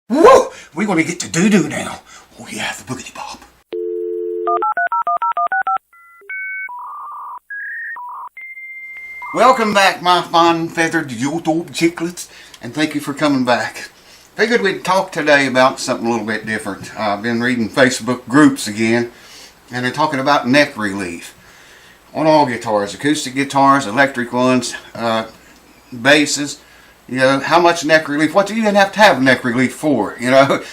Woo! We're gonna get to doo-doo now. Oh yeah, the boogity bop. Welcome back, my fine feathered YouTube chicklets, and thank you for coming back. Figured we'd talk today about something a little bit different. I've been reading Facebook groups again, and they're talking about neck relief on all guitars, acoustic guitars, electric ones, basses. You know, how much neck relief? What do you even have to have neck relief for? You know,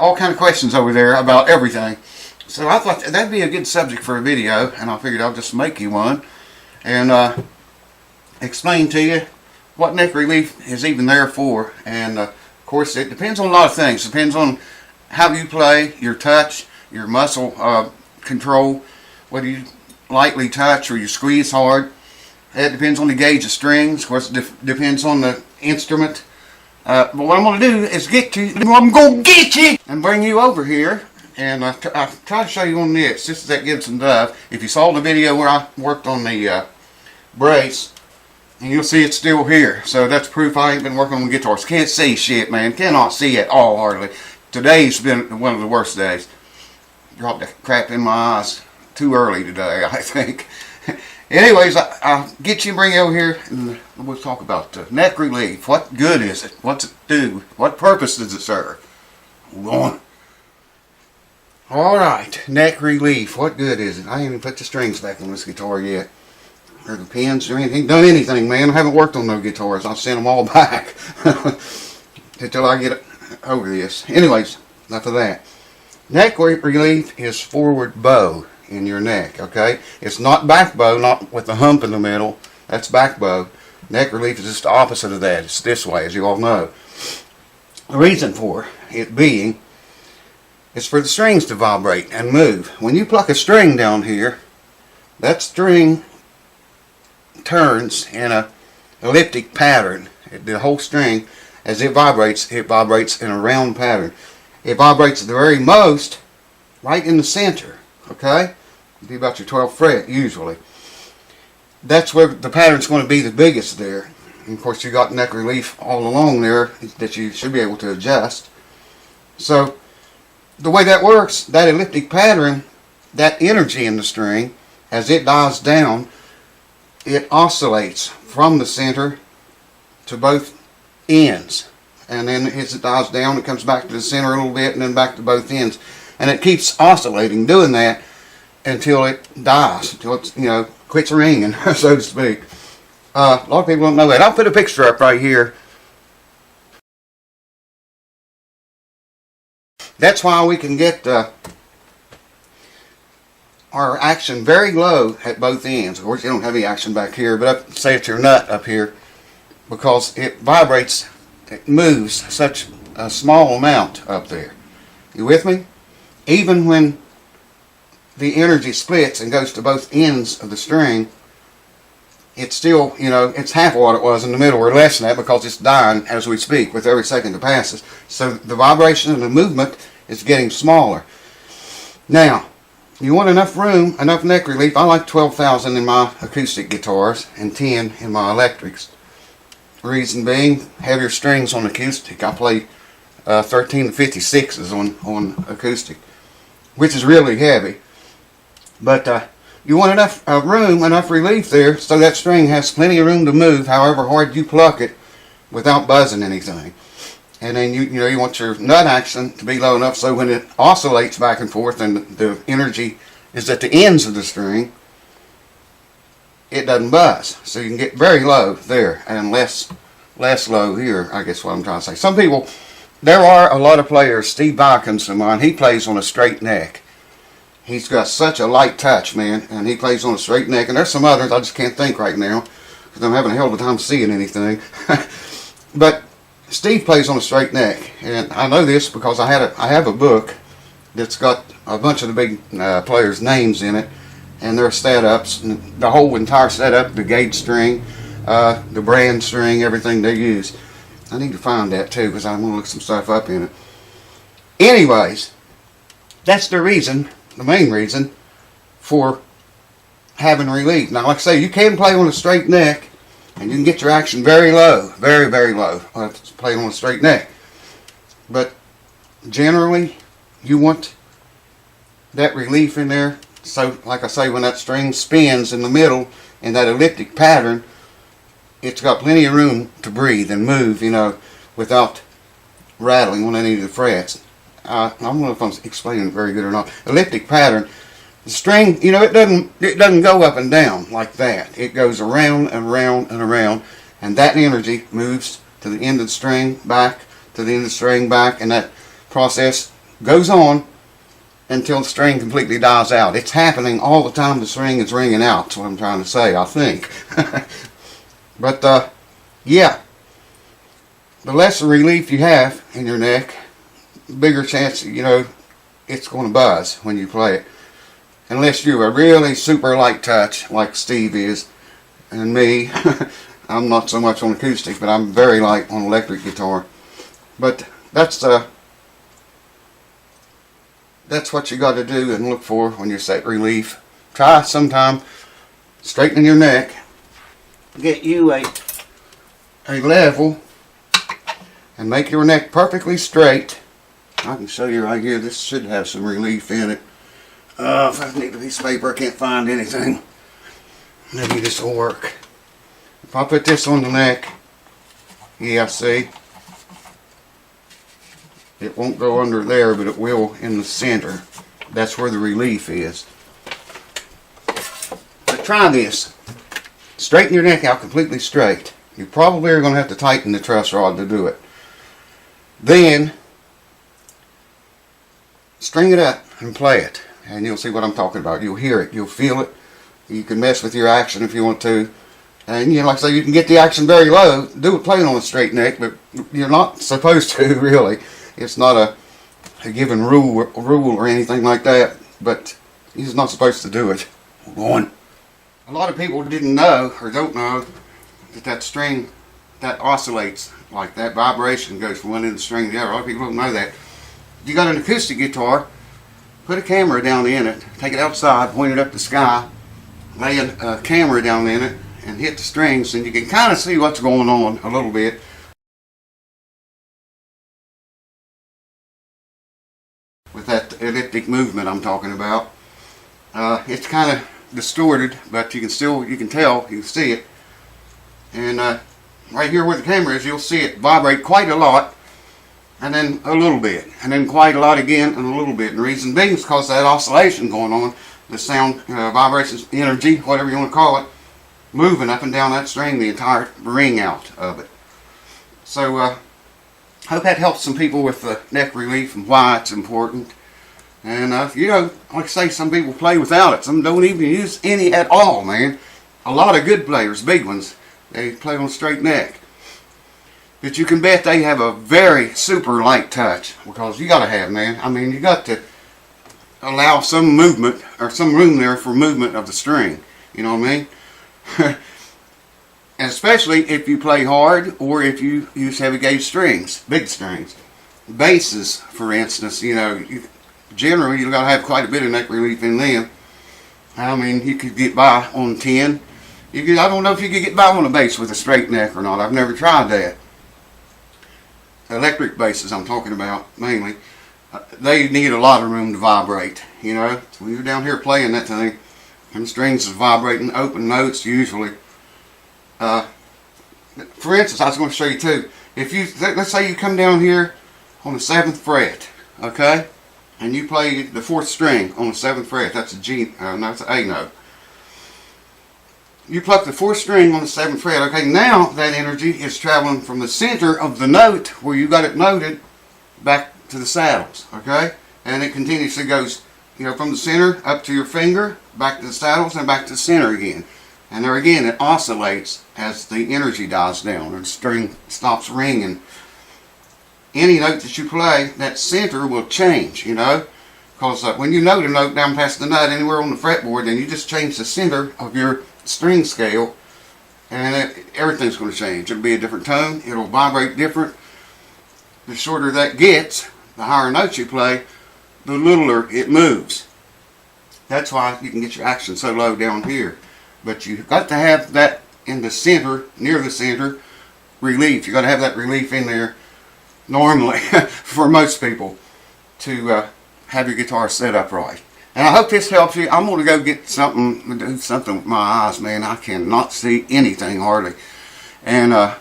all kind of questions over there about everything. So I thought that'd be a good subject for a video, and I figured I'll just make you one and explain to you what neck relief is even there for. And of course, it depends on a lot of things. It depends on how you play, your touch, your muscle control, whether you lightly touch or you squeeze hard. It depends on the gauge of strings. Of course, it depends on the instrument. But what I'm going to do is I'm going to get you and bring you over here. And I'll try to show you on this. This is that Gibson Dove. If you saw the video where I worked on the brace, and you'll see it's still here. So that's proof I ain't been working on guitars. Can't see shit, man. Cannot see at all, hardly. Today's been one of the worst days. Dropped the crap in my eyes too early today, I think. Anyways, I'll get you and bring you over here, and we'll talk about neck relief. What good is it? What's it do? What purpose does it serve? Hold on. Alright, neck relief. What good is it? I ain't even put the strings back on this guitar yet. Or the pins or anything. Done anything, man. I haven't worked on no guitars. I'll send them all back until I get over this. Anyways, enough of that. Neck relief is forward bow in your neck, okay? It's not back bow, not with the hump in the middle. That's back bow. Neck relief is just the opposite of that. It's this way, as you all know. The reason for it being is for the strings to vibrate and move. When you pluck a string down here, that string turns in a elliptic pattern. The whole string, as it vibrates in a round pattern. It vibrates the very most right in the center. Okay? It'll be about your 12th fret usually. That's where the pattern's going to be the biggest there. And of course, you got neck relief all along there that you should be able to adjust. So the way that works, that elliptic pattern, that energy in the string, as it dies down, it oscillates from the center to both ends. And then as it dies down, it comes back to the center a little bit and then back to both ends. And it keeps oscillating, doing that until it dies, until it, quits ringing, so to speak. A lot of people don't know that. I'll put a picture up right here. That's why we can get our action very low at both ends. Of course, you don't have any action back here, but say it's your nut up here, because it vibrates, it moves such a small amount up there. You with me? Even when the energy splits and goes to both ends of the string, it's still, it's half of what it was in the middle, or less than that, because it's dying as we speak with every second that passes. So the vibration and the movement is getting smaller. Now, you want enough room, enough neck relief. I like 12,000 in my acoustic guitars and 10 in my electrics. Reason being, heavier strings on acoustic. I play 13 to 56s on acoustic, which is really heavy. But you want enough room, enough relief there, so that string has plenty of room to move however hard you pluck it without buzzing anything. And then you want your nut action to be low enough so when it oscillates back and forth and the energy is at the ends of the string, it doesn't buzz. So you can get very low there and less low here, I guess what I'm trying to say. Some people, there are a lot of players. Steve Vai comes to mind. He plays on a straight neck. He's got such a light touch, man, and he plays on a straight neck. And there's some others I just can't think right now because I'm having a hell of a time seeing anything. But Steve plays on a straight neck, and I know this because I have a book that's got a bunch of the big players' names in it, and their setups, and the whole entire setup, the gauge string, the brand string, everything they use. I need to find that too because I want to look some stuff up in it. Anyways, that's the reason, the main reason for having relief. Now, like I say, you can play on a straight neck, and you can get your action very low, very, very low, playing on a straight neck. But generally you want that relief in there. So like I say, when that string spins in the middle in that elliptic pattern, it's got plenty of room to breathe and move, you know, without rattling on any of the frets. I don't know if I'm explaining it very good or not. Elliptic pattern, the string, you know, it doesn't go up and down like that. It goes around and around and around, and that energy moves to the end of the string, back to the end of the string, back, and that process goes on until the string completely dies out. It's happening all the time the string is ringing out. That's what I'm trying to say, I think. But yeah, the less relief you have in your neck, the bigger chance, you know, it's going to buzz when you play it. Unless you're a really super light touch like Steve is, and me. I'm not so much on acoustic, but I'm very light on electric guitar. But that's what you got to do and look for when you set relief. Try sometime straightening your neck. Get you a level and make your neck perfectly straight. I can show you right here. This should have some relief in it. If I need a piece of paper, I can't find anything. Maybe this will work. If I put this on the neck, yeah, see, it won't go under there, but it will in the center. That's where the relief is. But try this. Straighten your neck out completely straight. You probably are going to have to tighten the truss rod to do it. Then, string it up and play it. And you'll see what I'm talking about. You'll hear it. You'll feel it. You can mess with your action if you want to. And, you know, like I say, you can get the action very low. Do it playing on a straight neck, but you're not supposed to, really. It's not a given rule or anything like that. But you're just not supposed to do it. Hold on. A lot of people didn't know or don't know that string that oscillates like that. Vibration goes from one end of the string to the other. A lot of people don't know that. You got an acoustic guitar, put a camera down in it, take it outside, point it up the sky, lay a camera down in it, and hit the strings, and you can kind of see what's going on a little bit. With that elliptic movement I'm talking about. It's kind of distorted, but you can tell, you can see it. And right here where the camera is, you'll see it vibrate quite a lot, and then a little bit, and then quite a lot again, and a little bit. And the reason being is because that oscillation going on, the sound, vibrations, energy, whatever you want to call it, moving up and down that string, the entire ring out of it. So, hope that helps some people with the neck relief and why it's important. And, you know, like I say, some people play without it. Some don't even use any at all, man. A lot of good players, big ones, they play on straight neck. But you can bet they have a very super light touch, because you got to have, man. I mean, you got to allow some movement, or some room there for movement of the string. You know what I mean? And especially if you play hard, or if you use heavy gauge strings, big strings. Basses, for instance, you know, generally you've got to have quite a bit of neck relief in them. I mean, you could get by on 10. I don't know if you could get by on a bass with a straight neck or not. I've never tried that. Electric basses I'm talking about, mainly. They need a lot of room to vibrate, you know. So when you're down here playing that thing, and the strings is vibrating, open notes usually. For instance, I was going to show you too. If you, let's say you come down here on the 7th fret, okay? And you play the 4th string on the 7th fret. That's a G, no, that's an A note. You pluck the 4th string on the 7th fret. Okay, now that energy is traveling from the center of the note where you got it noted back to the saddles, okay? And it continuously goes, you know, from the center up to your finger, back to the saddles, and back to the center again. And there again, it oscillates as the energy dies down or the string stops ringing. Any note that you play, that center will change, you know. Because when you note a note down past the nut anywhere on the fretboard, then you just change the center of your string scale, and everything's going to change. It'll be a different tone. It'll vibrate different. The shorter that gets, the higher notes you play, the littler it moves. That's why you can get your action so low down here. But you've got to have that in the center, near the center, relief. You've got to have that relief in there normally for most people. to have your guitar set up right. And I hope this helps you. I'm going to go get something, do something with my eyes, man. I cannot see anything hardly. And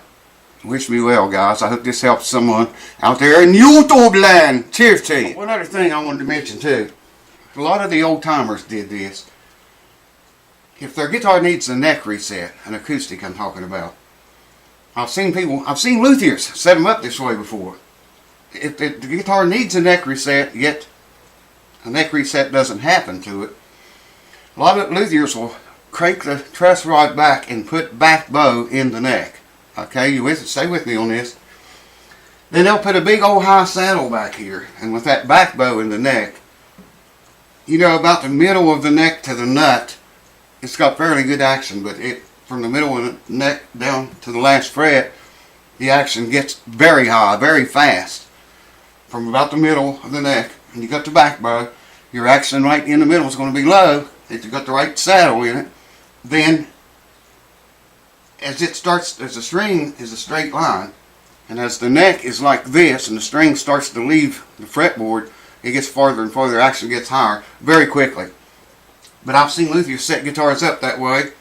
wish me well, guys. I hope this helps someone out there in YouTube land. Cheers to you. One other thing I wanted to mention too. A lot of the old timers did this. If their guitar needs a neck reset, an acoustic I'm talking about, I've seen luthiers set them up this way before. If the guitar needs a neck reset, yet a neck reset doesn't happen to it, a lot of luthiers will crank the truss rod back and put back bow in the neck. Okay, you with it? Stay with me on this. Then they'll put a big old high saddle back here, and with that back bow in the neck, you know, about the middle of the neck to the nut, it's got fairly good action, but from the middle of the neck down to the last fret, the action gets very high, very fast. From about the middle of the neck, and you got the back bow, your action right in the middle is going to be low. If you got the right saddle in it, then as it starts, as the string is a straight line, and as the neck is like this, and the string starts to leave the fretboard, it gets farther and farther, action gets higher very quickly. But I've seen luthiers set guitars up that way.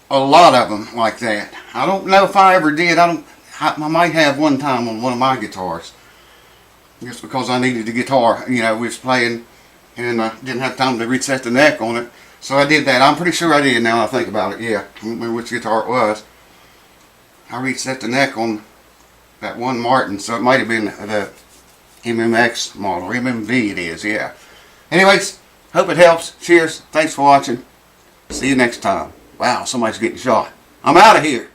A lot of them like that. I don't know if I ever did. I might have one time on one of my guitars. Just because I needed the guitar, you know, we was playing and didn't have time to reset the neck on it. So I did that. I'm pretty sure I did now I think about it, yeah. I don't remember which guitar it was. I reset the neck on that one Martin, so it might have been the MMX model. MMV it is, yeah. Anyways, hope it helps. Cheers. Thanks for watching. See you next time. Wow, somebody's getting shot. I'm out of here.